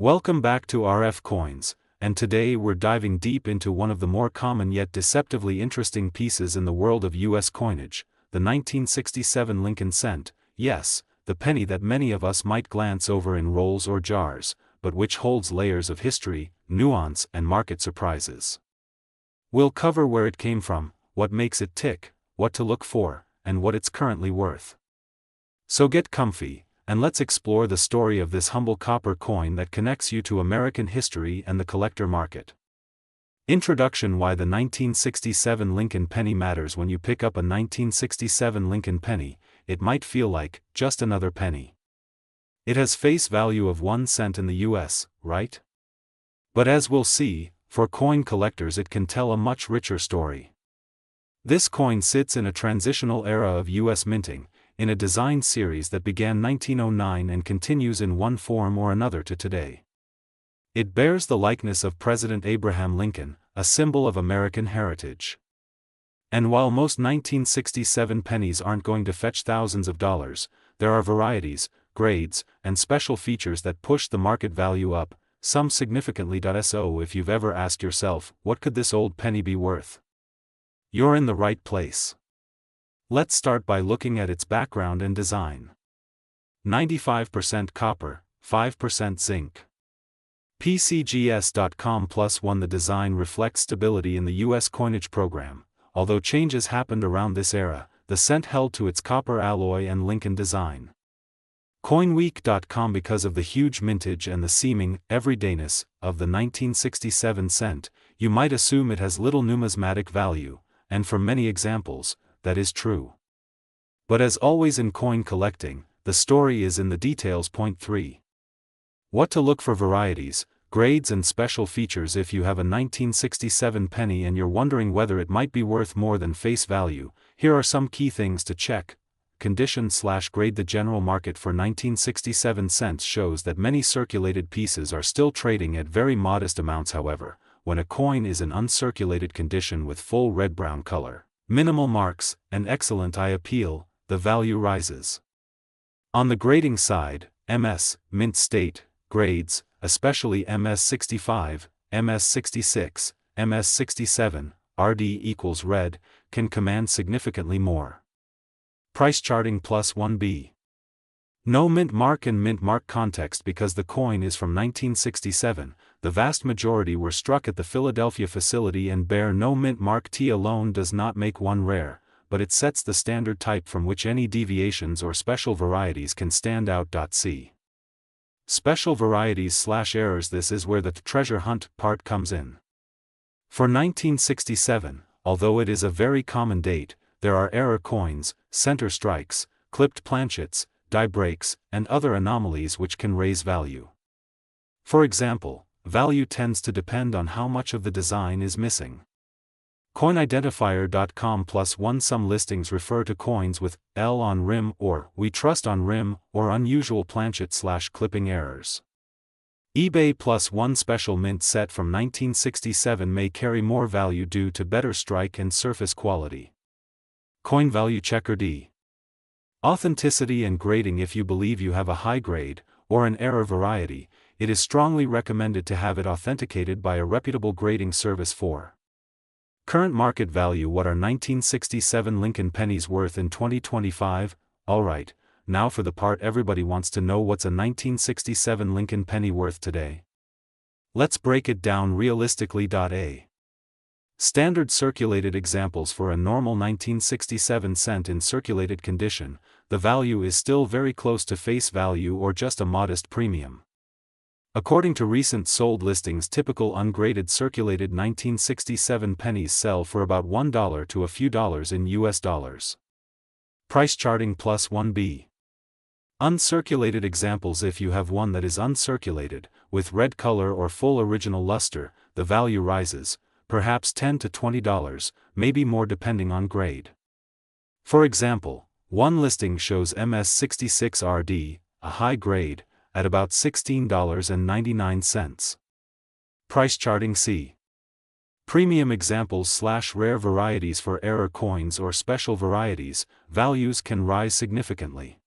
Welcome back to RF Coins, and today we're diving deep into one of the more common yet deceptively interesting pieces in the world of US coinage, the 1967 Lincoln cent. Yes, the penny that many of us might glance over in rolls or jars, but which holds layers of history, nuance, and market surprises. We'll cover where it came from, what makes it tick, what to look for, and what it's currently worth. So get comfy, and let's explore the story of this humble copper coin that connects you to American history and the collector market. Introduction: Why the 1967 Lincoln penny matters. When you pick up a 1967 Lincoln penny, it might feel like just another penny. It has face value of 1 cent in the US, right? But as we'll see, for coin collectors it can tell a much richer story. This coin sits in a transitional era of US minting, in a design series that began 1909 and continues in one form or another to today. It bears the likeness of President Abraham Lincoln, a symbol of American heritage. And while most 1967 pennies aren't going to fetch thousands of dollars, there are varieties, grades, and special features that push the market value up, some significantly. So if you've ever asked yourself, what could this old penny be worth? You're in the right place. Let's start by looking at its background and design. 95% copper, 5% zinc. PCGS.com+1. The design reflects stability in the U.S. coinage program. Although changes happened around this era, the cent held to its copper alloy and Lincoln design. CoinWeek.com. Because of the huge mintage and the seeming everydayness of the 1967 cent, you might assume it has little numismatic value, and for many examples, that is true. But as always in coin collecting, the story is in the details. Point 3. What to look for: varieties, grades, and special features. If you have a 1967 penny and you're wondering whether it might be worth more than face value, here are some key things to check. Condition/grade. The general market for 1967 cents shows that many circulated pieces are still trading at very modest amounts. However, when a coin is in uncirculated condition with full red-brown color, minimal marks, and excellent eye appeal, the value rises. On the grading side, MS, mint state, grades, especially MS65, MS66, MS67, RD equals red, can command significantly more. Price charting +1B. No mint mark and mint mark context. Because the coin is from 1967, the vast majority were struck at the Philadelphia facility and bear no mint mark. T alone does not make one rare, but it sets the standard type from which any deviations or special varieties can stand out. C. Special varieties/errors. This is where the treasure hunt part comes in. For 1967, although it is a very common date, there are error coins, center strikes, clipped planchets, die breaks, and other anomalies which can raise value. For example, value tends to depend on how much of the design is missing. Coinidentifier.com+1. Some listings refer to coins with L on rim or we trust on rim or unusual planchet/clipping errors. eBay+1. Special mint set from 1967 may carry more value due to better strike and surface quality. Coin value checker. D. Authenticity and grading. If you believe you have a high grade, or an error variety, it is strongly recommended to have it authenticated by a reputable grading service. 4. Current market value. What are 1967 Lincoln pennies worth in 2025? Alright, now for the part everybody wants to know: what's a 1967 Lincoln penny worth today? Let's break it down realistically. A. Standard circulated examples. For a normal 1967 cent in circulated condition, the value is still very close to face value or just a modest premium. According to recent sold listings, typical ungraded circulated 1967 pennies sell for about $1 to a few dollars in US dollars. Price charting +1B. Uncirculated examples. If you have one that is uncirculated, with red color or full original luster, the value rises, perhaps $10 to $20, maybe more depending on grade. For example, one listing shows MS66RD, a high grade, at about $16.99. Price charting. C. Premium examples/rare varieties. For error coins or special varieties, values can rise significantly.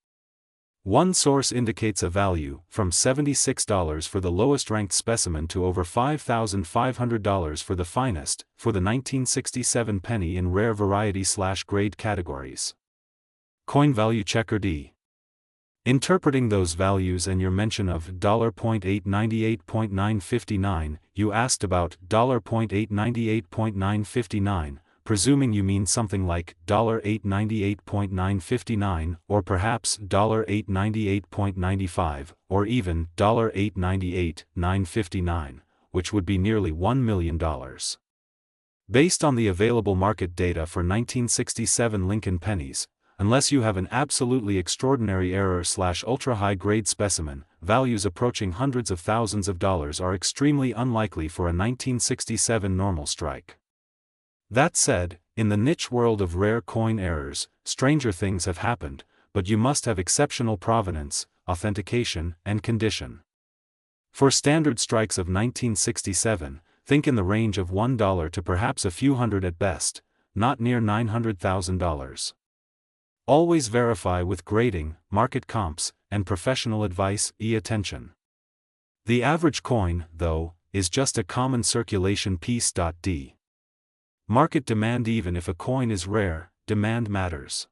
One source indicates a value from $76 for the lowest ranked specimen to over $5,500 for the finest, for the 1967 penny in rare variety/grade categories. Coin value checker D. Interpreting those values and your mention of $.898.959, you asked about $.898.959, presuming you mean something like $898.959, or perhaps $898.95, or even $898.959, which would be nearly $1 million. Based on the available market data for 1967 Lincoln pennies, unless you have an absolutely extraordinary error/ultra-high grade specimen, values approaching hundreds of thousands of dollars are extremely unlikely for a 1967 normal strike. That said, in the niche world of rare coin errors, stranger things have happened, but you must have exceptional provenance, authentication, and condition. For standard strikes of 1967, think in the range of $1 to perhaps a few hundred at best, not near $900,000. Always verify with grading, market comps, and professional advice. Attention. The average coin, though, is just a common circulation piece. D. Market demand. Even if a coin is rare, demand matters.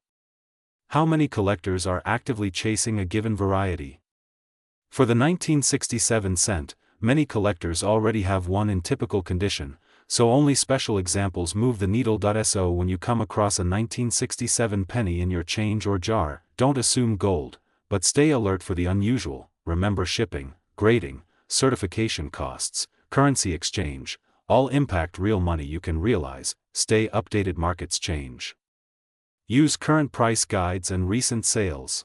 How many collectors are actively chasing a given variety? For the 1967 cent, many collectors already have one in typical condition, so only special examples move the needle. So when you come across a 1967 penny in your change or jar, don't assume gold, but stay alert for the unusual. Remember, shipping, grading, certification costs, currency exchange, all impact real money you can realize. Stay updated, markets change. Use current price guides and recent sales.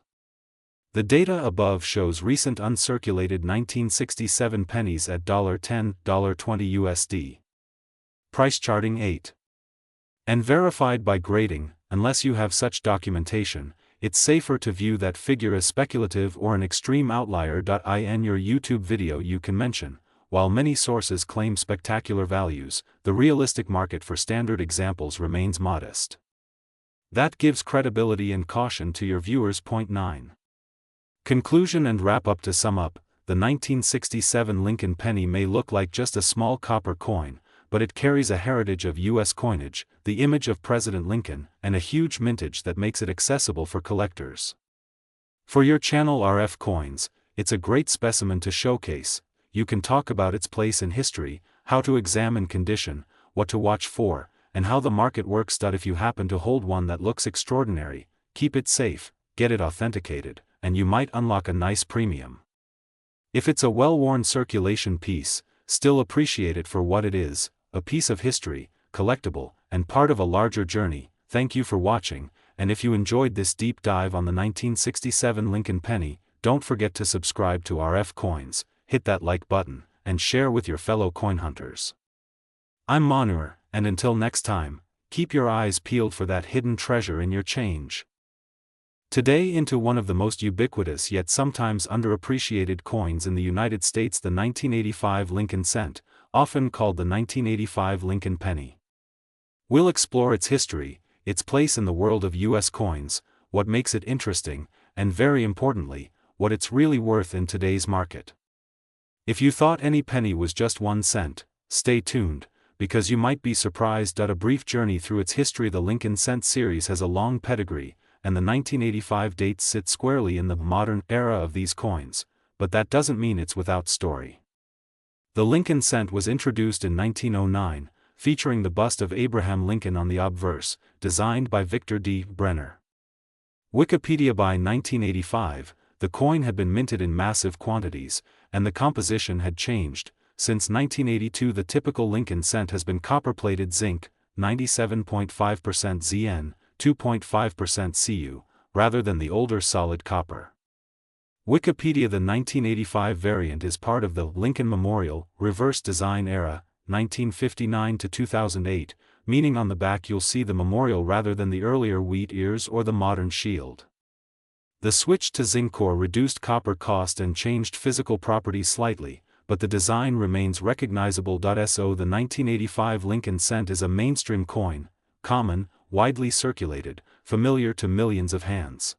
The data above shows recent uncirculated 1967 pennies at $10, $20 USD. Price charting 8. And verified by grading. Unless you have such documentation, it's safer to view that figure as speculative or an extreme outlier. In your YouTube video you can mention, while many sources claim spectacular values, the realistic market for standard examples remains modest. That gives credibility and caution to your viewers. Point 9. Conclusion and wrap up. To sum up, the 1967 Lincoln penny may look like just a small copper coin, but it carries a heritage of U.S. coinage, the image of President Lincoln, and a huge mintage that makes it accessible for collectors. For your channel RF Coins, it's a great specimen to showcase. You can talk about its place in history, how to examine condition, what to watch for, and how the market works. If you happen to hold one that looks extraordinary, keep it safe, get it authenticated, and you might unlock a nice premium. If it's a well-worn circulation piece, still appreciate it for what it is, a piece of history, collectible, and part of a larger journey. Thank you for watching, and if you enjoyed this deep dive on the 1967 Lincoln penny, don't forget to subscribe to RF Coins, hit that like button, and share with your fellow coin hunters. I'm Manur, and until next time, keep your eyes peeled for that hidden treasure in your change. Today into one of the most ubiquitous yet sometimes underappreciated coins in the United States, the 1985 Lincoln cent, often called the 1985 Lincoln penny. We'll explore its history, its place in the world of U.S. coins, what makes it interesting, and very importantly, what it's really worth in today's market. If you thought any penny was just 1 cent, stay tuned, because you might be surprised. A brief journey through its history. The Lincoln cent series has a long pedigree, and the 1985 dates sit squarely in the modern era of these coins, but that doesn't mean it's without story. The Lincoln cent was introduced in 1909, featuring the bust of Abraham Lincoln on the obverse, designed by Victor D. Brenner. Wikipedia. By 1985, the coin had been minted in massive quantities, and the composition had changed. Since 1982, the typical Lincoln cent has been copper-plated zinc, 97.5% Zn, 2.5% Cu, rather than the older solid copper. Wikipedia. The 1985 variant is part of the Lincoln Memorial reverse design era, 1959 to 2008, meaning on the back you'll see the memorial rather than the earlier wheat ears or the modern shield. The switch to zinc core reduced copper cost and changed physical properties slightly, but the design remains recognizable. So the 1985 Lincoln cent is a mainstream coin, common, widely circulated, familiar to millions of hands.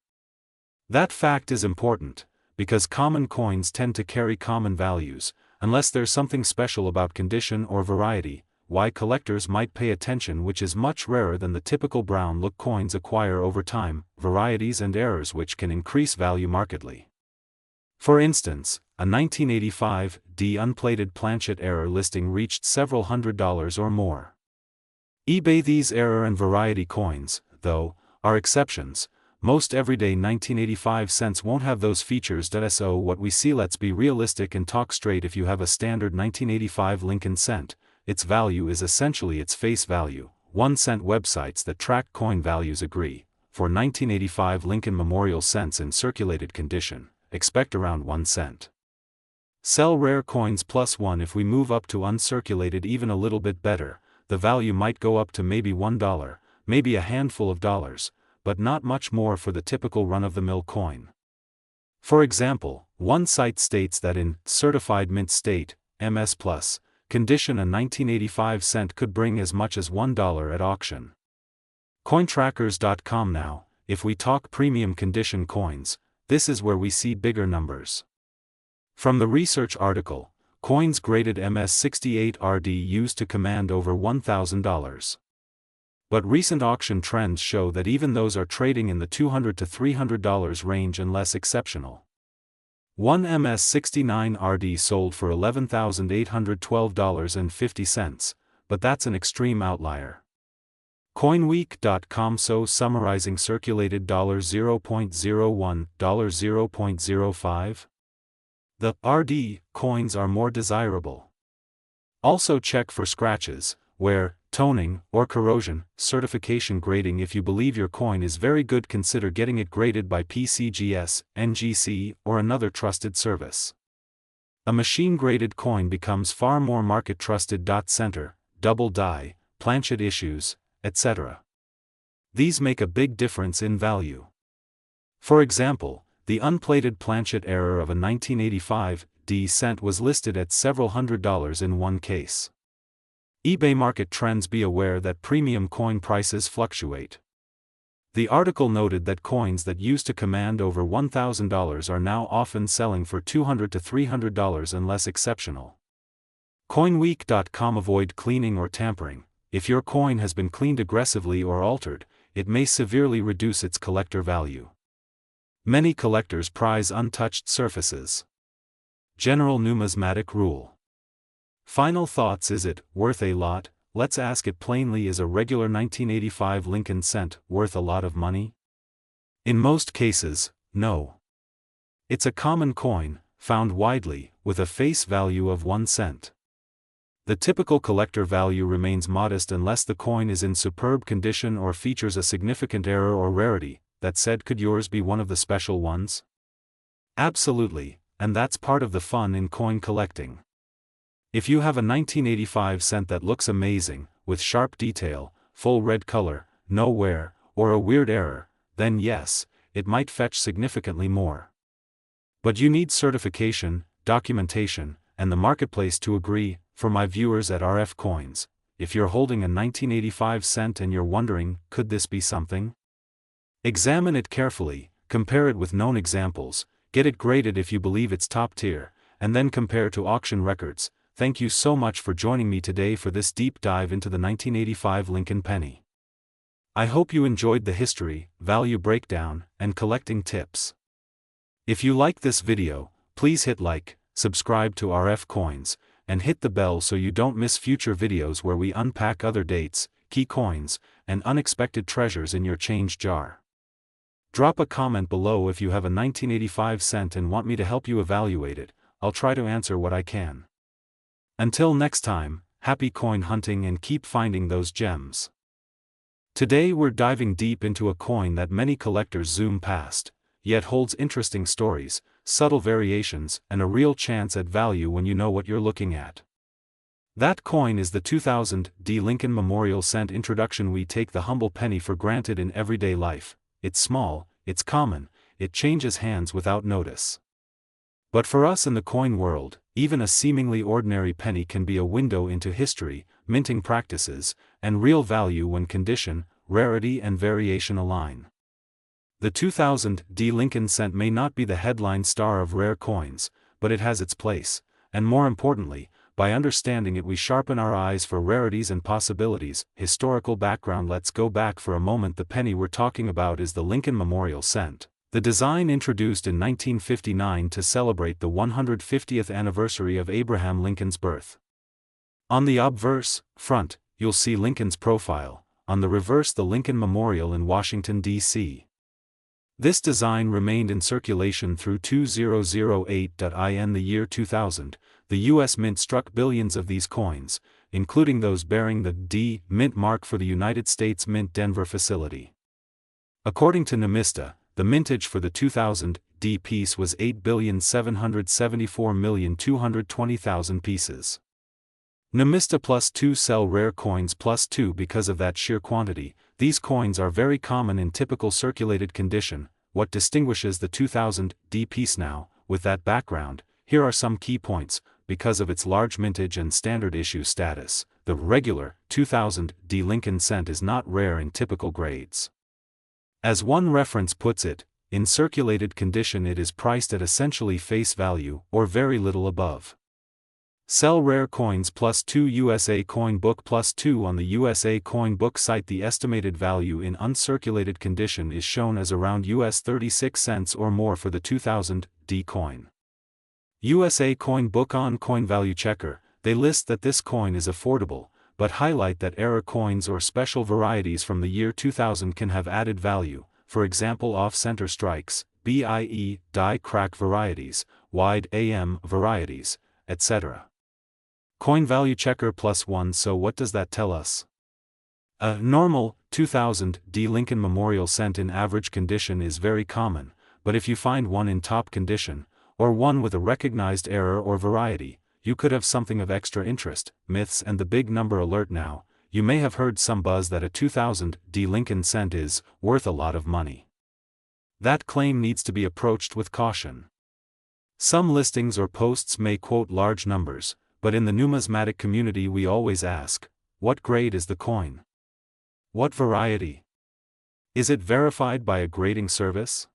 That fact is important, because common coins tend to carry common values, unless there's something special about condition or variety, why collectors might pay attention, which is much rarer than the typical brown look coins acquire over time, varieties and errors which can increase value markedly. For instance, a 1985 D unplated planchet error listing reached several $100s or more. eBay. These error and variety coins, though, are exceptions. Most everyday 1985 cents won't have those features. So what we see, let's be realistic and talk straight. If you have a standard 1985 Lincoln cent, its value is essentially its face value. 1 cent websites that track coin values agree. For 1985 Lincoln Memorial cents in circulated condition, expect around 1 cent. Sell rare coins +1. If we move up to uncirculated, even a little bit better, the value might go up to maybe $1, maybe a handful of dollars, but not much more for the typical run-of-the-mill coin. For example, one site states that in certified mint state, MS+, condition a 1985 cent could bring as much as $1 at auction. Cointrackers.com. Now, if we talk premium condition coins, this is where we see bigger numbers. From the research article, coins graded MS68RD used to command over $1,000. But recent auction trends show that even those are trading in the $200 to $300 range and less exceptional. One MS69RD sold for $11,812.50, but that's an extreme outlier. Coinweek.com. So summarizing: circulated $0.01, $0.05. The RD coins are more desirable. Also check for scratches, wear, toning, or corrosion. Certification grading: if you believe your coin is very good, consider getting it graded by PCGS, NGC, or another trusted service. A machine-graded coin becomes far more market-trusted. Center, double die, planchet issues, etc. These make a big difference in value. For example, the unplated planchet error of a 1985 D cent was listed at several $100s in one case. eBay market trends: be aware that premium coin prices fluctuate. The article noted that coins that used to command over $1,000 are now often selling for $200 to $300 unless exceptional. Coinweek.com. Avoid cleaning or tampering. If your coin has been cleaned aggressively or altered, it may severely reduce its collector value. Many collectors prize untouched surfaces. General numismatic rule. Final thoughts: is it worth a lot? Let's ask it plainly. Is a regular 1985 Lincoln cent worth a lot of money? In most cases, no. It's a common coin, found widely, with a face value of 1 cent. The typical collector value remains modest unless the coin is in superb condition or features a significant error or rarity. That said, could yours be one of the special ones? Absolutely, and that's part of the fun in coin collecting. If you have a 1985 cent that looks amazing, with sharp detail, full red color, no wear, or a weird error, then yes, it might fetch significantly more. But you need certification, documentation, and the marketplace to agree. For my viewers at RF Coins, if you're holding a 1985 cent and you're wondering, could this be something? Examine it carefully, compare it with known examples, get it graded if you believe it's top tier, and then compare to auction records. Thank you so much for joining me today for this deep dive into the 1985 Lincoln penny. I hope you enjoyed the history, value breakdown, and collecting tips. If you like this video, please hit like, subscribe to RF Coins, and hit the bell so you don't miss future videos where we unpack other dates, key coins, and unexpected treasures in your change jar. Drop a comment below if you have a 1985 cent and want me to help you evaluate it. I'll try to answer what I can. Until next time, happy coin hunting and keep finding those gems. Today we're diving deep into a coin that many collectors zoom past, yet holds interesting stories, subtle variations, and a real chance at value when you know what you're looking at. That coin is the 2000 D Lincoln Memorial Cent. Introduction: we take the humble penny for granted in everyday life. It's small, it's common, it changes hands without notice. But for us in the coin world, even a seemingly ordinary penny can be a window into history, minting practices, and real value when condition, rarity and variation align. The 2000 Lincoln cent may not be the headline star of rare coins, but it has its place, and more importantly, by understanding it we sharpen our eyes for rarities and possibilities. Historical background. Let's go back for a moment. The penny we're talking about is the Lincoln Memorial Cent. The design introduced in 1959 to celebrate the 150th anniversary of Abraham Lincoln's birth. On the obverse front, you'll see Lincoln's profile, on the reverse the Lincoln Memorial in Washington, D.C. This design remained in circulation through 2008. In the year 2000, the U.S. Mint struck billions of these coins, including those bearing the D Mint mark for the United States Mint Denver facility. According to Nemista, the mintage for the 2000 D piece was 8,774,220,000 pieces. Nemista +2 sell rare coins +2 because of that sheer quantity. These coins are very common in typical circulated condition. What distinguishes the 2000 D piece now? With that background, here are some key points. Because of its large mintage and standard issue status, the regular 2000 D Lincoln cent is not rare in typical grades. As one reference puts it, in circulated condition it is priced at essentially face value, or very little above. Sell rare coins +2 USA Coin Book +2 on the USA Coin Book site. The estimated value in uncirculated condition is shown as around US 36 cents or more for the 2000 D coin. USA Coin Book. On Coin Value Checker, they list that this coin is affordable, but highlight that error coins or special varieties from the year 2000 can have added value, for example off-center strikes, BIE, die crack varieties, wide AM varieties, etc. Coin Value Checker +1. So what does that tell us? A normal 2000 D Lincoln Memorial cent in average condition is very common, but if you find one in top condition, or one with a recognized error or variety, you could have something of extra interest. Myths and the big number alert. Now, you may have heard some buzz that a 2000 D Lincoln cent is worth a lot of money. That claim needs to be approached with caution. Some listings or posts may quote large numbers, but in the numismatic community we always ask, what grade is the coin? What variety? Is it verified by a grading service?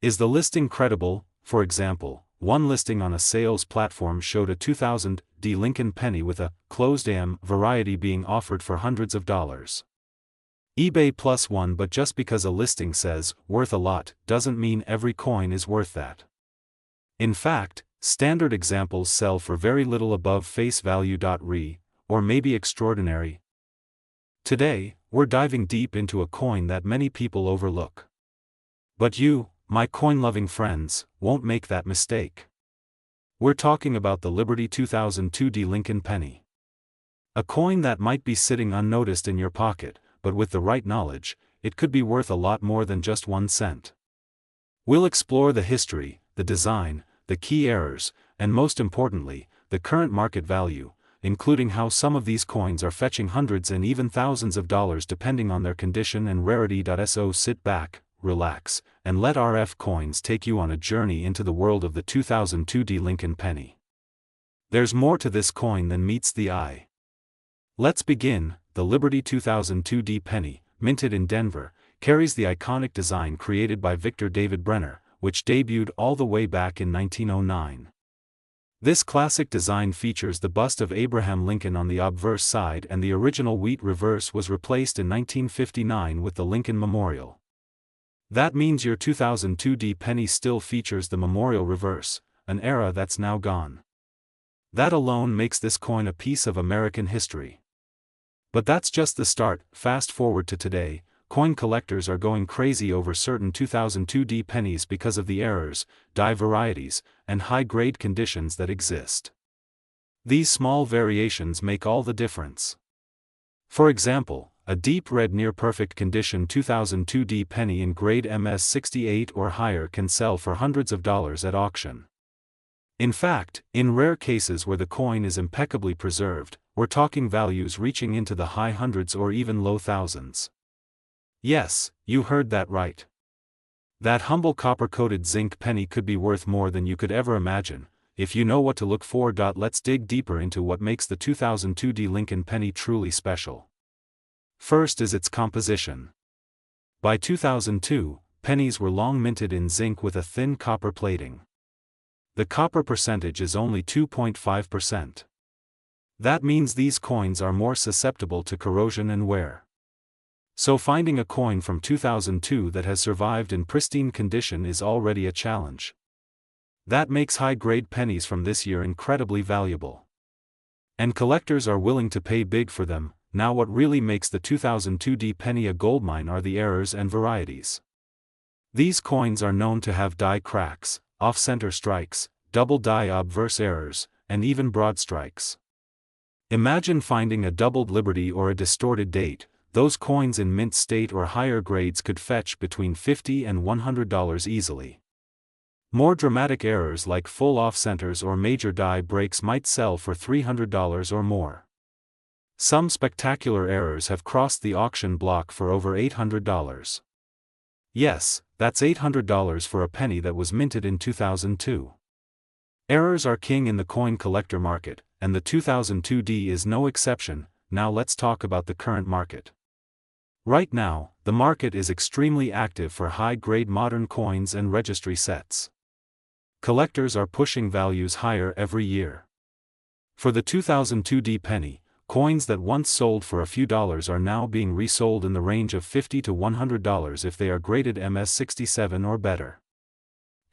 Is the listing credible? For example, one listing on a sales platform showed a 2000 D Lincoln penny with a closed AM variety being offered for hundreds of dollars. eBay +1. But just because a listing says worth a lot doesn't mean every coin is worth that. In fact, standard examples sell for very little above face value. Or maybe extraordinary. Today, we're diving deep into a coin that many people overlook. But you, my coin-loving friends, won't make that mistake. We're talking about the Liberty 2002 D Lincoln penny. A coin that might be sitting unnoticed in your pocket, but with the right knowledge, it could be worth a lot more than just 1 cent. We'll explore the history, the design, the key errors, and most importantly, the current market value, including how some of these coins are fetching hundreds and even thousands of dollars depending on their condition and rarity. So sit back, relax, and let RF Coins take you on a journey into the world of the 2002 D Lincoln penny. There's more to this coin than meets the eye. Let's begin. The Liberty 2002 D penny, minted in Denver, carries the iconic design created by Victor David Brenner, which debuted all the way back in 1909. This classic design features the bust of Abraham Lincoln on the obverse side, and the original wheat reverse was replaced in 1959 with the Lincoln Memorial. That means your 2002 D penny still features the Memorial reverse, an era that's now gone. That alone makes this coin a piece of American history. But that's just the start. Fast forward to today, coin collectors are going crazy over certain 2002 D pennies because of the errors, die varieties, and high-grade conditions that exist. These small variations make all the difference. For example, a deep red near-perfect condition 2002 D penny in grade MS68 or higher can sell for hundreds of dollars at auction. In fact, in rare cases where the coin is impeccably preserved, we're talking values reaching into the high hundreds or even low thousands. Yes, you heard that right. That humble copper-coated zinc penny could be worth more than you could ever imagine, if you know what to look for. Let's dig deeper into what makes the 2002 D Lincoln penny truly special. First is its composition. By 2002, pennies were long minted in zinc with a thin copper plating. The copper percentage is only 2.5%. That means these coins are more susceptible to corrosion and wear. So finding a coin from 2002 that has survived in pristine condition is already a challenge. That makes high-grade pennies from this year incredibly valuable. And collectors are willing to pay big for them. Now what really makes the 2002 penny a goldmine are the errors and varieties. These coins are known to have die cracks, off-center strikes, double die obverse errors, and even broad strikes. Imagine finding a doubled liberty or a distorted date. Those coins in mint state or higher grades could fetch between $50 and $100 easily. More dramatic errors like full off-centers or major die breaks might sell for $300 or more. Some spectacular errors have crossed the auction block for over $800. Yes, that's $800 for a penny that was minted in 2002. Errors are king in the coin collector market, and the 2002 is no exception. Now let's talk about the current market. Right now, the market is extremely active for high-grade modern coins and registry sets. Collectors are pushing values higher every year. For the 2002 penny, coins that once sold for a few dollars are now being resold in the range of $50 to $100 if they are graded MS67 or better.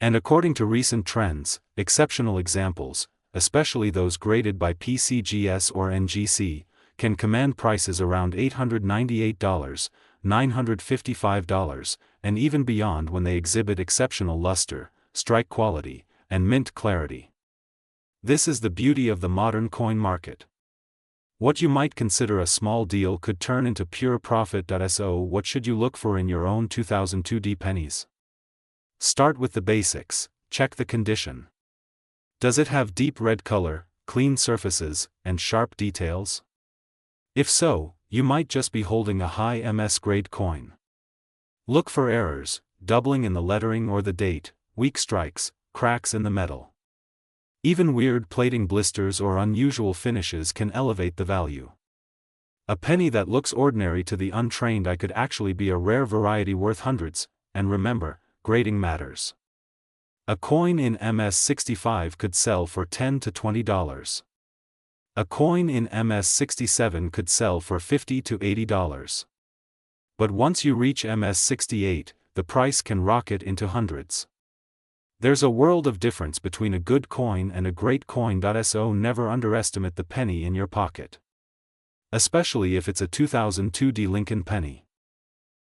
And according to recent trends, exceptional examples, especially those graded by PCGS or NGC, can command prices around $898, $955, and even beyond when they exhibit exceptional luster, strike quality, and mint clarity. This is the beauty of the modern coin market. What you might consider a small deal could turn into pure profit. So what should you look for in your own 2002 pennies? Start with the basics. Check the condition. Does it have deep red color, clean surfaces, and sharp details? If so, you might just be holding a high MS grade coin. Look for errors, doubling in the lettering or the date, weak strikes, cracks in the metal. Even weird plating blisters or unusual finishes can elevate the value. A penny that looks ordinary to the untrained eye could actually be a rare variety worth hundreds, and remember, grading matters. A coin in MS65 could sell for $10 to $20. A coin in MS67 could sell for $50 to $80. But once you reach MS68, the price can rocket into hundreds. There's a world of difference between a good coin and a great coin. So never underestimate the penny in your pocket. Especially if it's a 2002 Lincoln penny.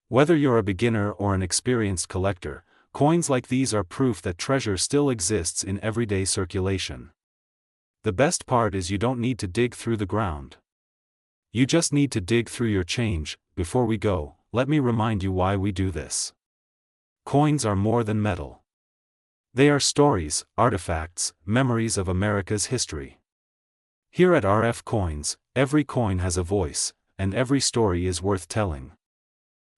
Whether you're a beginner or an experienced collector, coins like these are proof that treasure still exists in everyday circulation. The best part is you don't need to dig through the ground. You just need to dig through your change. Before we go, let me remind you why we do this. Coins are more than metal. They are stories, artifacts, memories of America's history. Here at RF Coins, every coin has a voice, and every story is worth telling.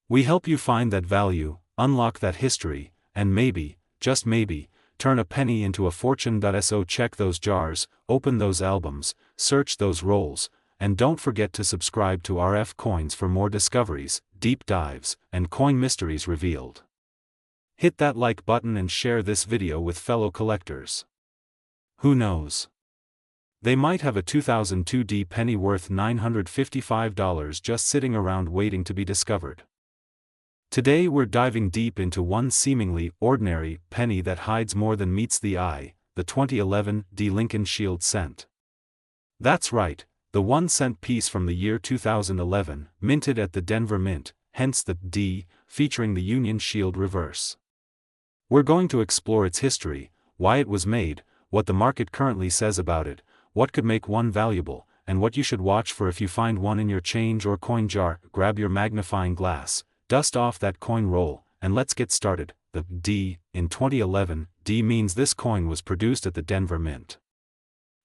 We help you find that value, unlock that history, and maybe, just maybe, turn a penny into a fortune. So check those jars, open those albums, search those rolls, and don't forget to subscribe to RF Coins for more discoveries, deep dives, and coin mysteries revealed. Hit that like button and share this video with fellow collectors. Who knows? They might have a 2002 penny worth $955 just sitting around waiting to be discovered. Today we're diving deep into one seemingly ordinary penny that hides more than meets the eye, the 2011 Lincoln Shield cent. That's right, the 1-cent piece from the year 2011, minted at the Denver Mint, hence the D, featuring the Union Shield reverse. We're going to explore its history, why it was made, what the market currently says about it, what could make one valuable, and what you should watch for if you find one in your change or coin jar. Grab your magnifying glass, dust off that coin roll, and let's get started. The D in 2011, D means this coin was produced at the Denver Mint.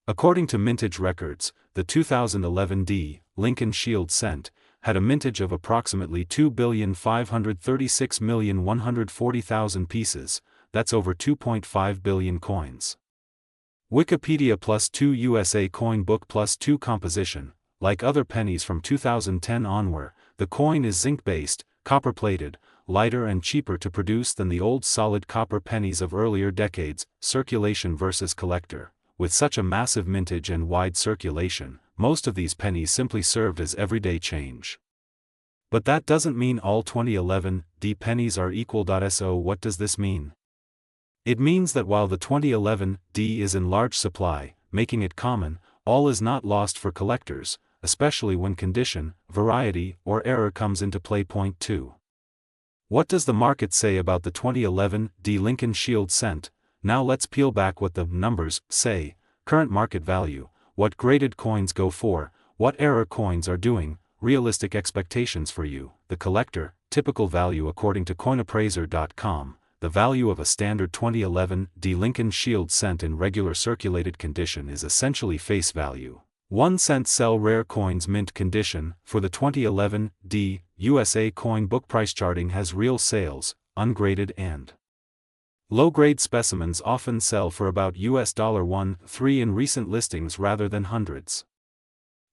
According to mintage records, the 2011 D, Lincoln Shield cent, had a mintage of approximately 2,536,140,000 pieces, that's over 2.5 billion coins. Wikipedia +2 USA Coin Book +2 composition. Like other pennies from 2010 onward, the coin is zinc-based, copper-plated, lighter and cheaper to produce than the old solid copper pennies of earlier decades. Circulation versus collector. With such a massive mintage and wide circulation, most of these pennies simply served as everyday change. But that doesn't mean all 2011-D pennies are equal. So what does this mean? It means that while the 2011-D is in large supply, making it common, all is not lost for collectors, especially when condition, variety, or error comes into play. Point 2. What does the market say about the 2011-D Lincoln Shield cent? Now let's peel back what the numbers say: current market value, what graded coins go for, what error coins are doing, realistic expectations for you, the collector, typical value according to coinappraiser.com. The value of a standard 2011-D Lincoln Shield cent in regular circulated condition is essentially face value. 1 cent. Sell rare coins mint condition. For the 2011-D USA coin book, price charting has real sales, ungraded and low-grade specimens often sell for about $1.13 in recent listings rather than hundreds.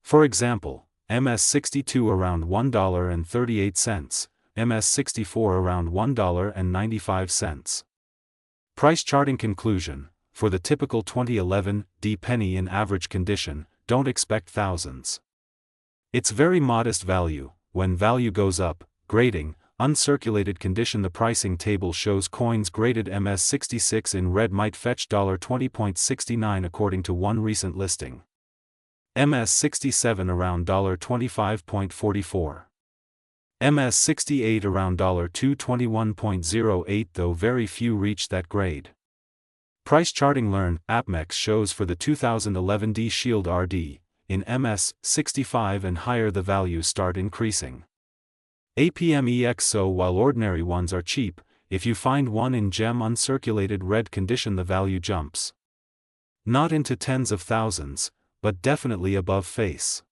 For example, MS62 around $1.38, MS64 around $1.95. Price charting conclusion. For the typical 2011-D penny in average condition, don't expect thousands. It's very modest value. When value goes up, grading, uncirculated condition. The pricing table shows coins graded MS66 in red might fetch $20.69 according to one recent listing. MS67 around $25.44. MS68 around $221.08, though very few reach that grade. Price charting. Learn. AppMex shows for the 2011-D Shield RD, in MS65 and higher the values start increasing. APMEX. So while ordinary ones are cheap, if you find one in gem uncirculated red condition, the value jumps. Not into tens of thousands, but definitely above face.